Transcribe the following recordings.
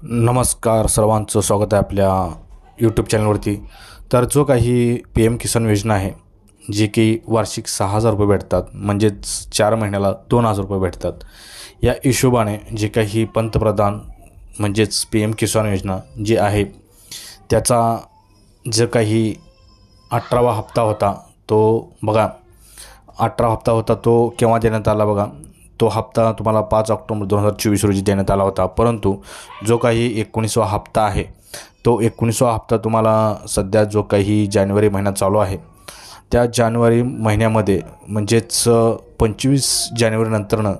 नमस्कार, सर्वांचं स्वागत आहे आपल्या यूट्यूब चॅनलवरती। तर जो काही पी एम किसान योजना आहे, जी की वार्षिक 6,000 रुपये भेटतात, म्हणजेच 4 महिन्याला 2,000 रुपये भेटतात। या हिशोबाने जे काही पंतप्रधान म्हणजेच पी एम किसान योजना जी आहे, त्याचा जो काही 18वा हप्ता होता, तो बघा 18 हप्ता होता तो केव्हा देण्यात आला बघा। तो हप्ता तुम्हाला 5 ऑक्टोबर 2024 रोजी देण्यात आला होता। परंतु जो काही 19वा हप्ता आहे, तो 19वा हप्ता तुम्हाला सध्या जो काही जानेवारी महिना चालू आहे, त्या जानेवारी महिन्यामध्ये म्हणजेच 25 जानेवारीनंतरनं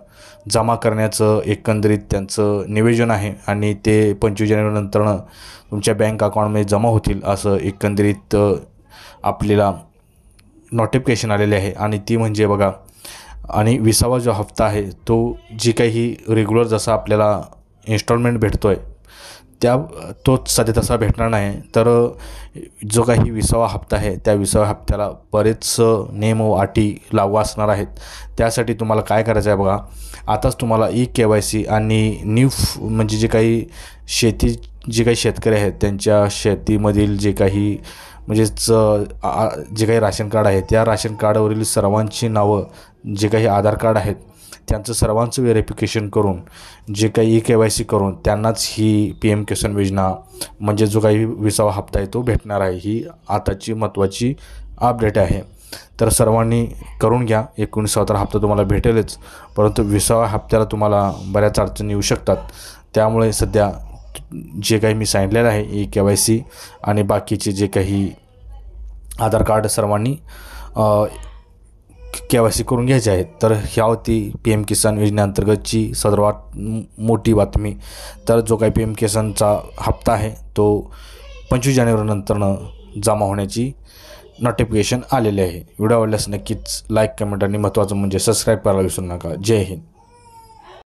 जमा करण्याचं एकंदरीत त्यांचं नियोजन आहे आणि ते 25 जानेवारीनंतरनं तुमच्या बँक अकाउंटमध्ये जमा होतील असं एकंदरीत आपल्याला नोटिफिकेशन आलेले आहे। आणि ती म्हणजे बघा, आणि 20वा जो हप्ता आहे, तो जी काही रेग्युलर जसा आपल्याला इन्स्टॉलमेंट भेटतो आहे, तोच सध्या तसा भेटणार नाही। तर जो काही 20वा हप्ता आहे, त्या 20व्या हप्त्याला बरेच नियम व अटी लागू असणार आहेत। त्यासाठी तुम्हाला काय करायचं आहे बघा, आताच तुम्हाला KYC आणि म्हणजे जे काही जे काही शेतकरी आहेत, त्यांच्या शेतीमधील जे काही म्हणजेच जे काही राशन कार्ड आहे, त्या राशन कार्डवरील सर्वांची नावं, जे काही आधार कार्ड आहेत, त्यांचं सर्वांचं व्हेरिफिकेशन करून जे काही KYC करून त्यांनाच ही पी एम किसान योजना म्हणजे जो काही 20वा हप्ता आहे तो भेटणार आहे। ही आताची महत्त्वाची अपडेट आहे। तर सर्वांनी करून घ्या। 19वा तर हप्ता तुम्हाला भेटेलच, परंतु 20व्या हप्त्याला तुम्हाला बऱ्याच अडचणी येऊ शकतात। त्यामुळे सध्या जे काही मी सांगितलेलं आहे, KYC आणि बाकीचे जे काही आधार कार्ड सर्वांनी KYC करून घ्यायचे आहेत। तर ह्या होती पी एम किसान योजनेअंतर्गतची सर्वात मोठी बातमी। तर जो काही पी एम किसानचा हप्ता आहे, तो 25 जानेवारीनंतरनं जमा होण्याची नोटिफिकेशन आलेले आहे। व्हिडिओ आवडल्यास नक्कीच लाईक, कमेंट आणि महत्त्वाचं म्हणजे सबस्क्राईब करायला विसरू नका। जय हिंद।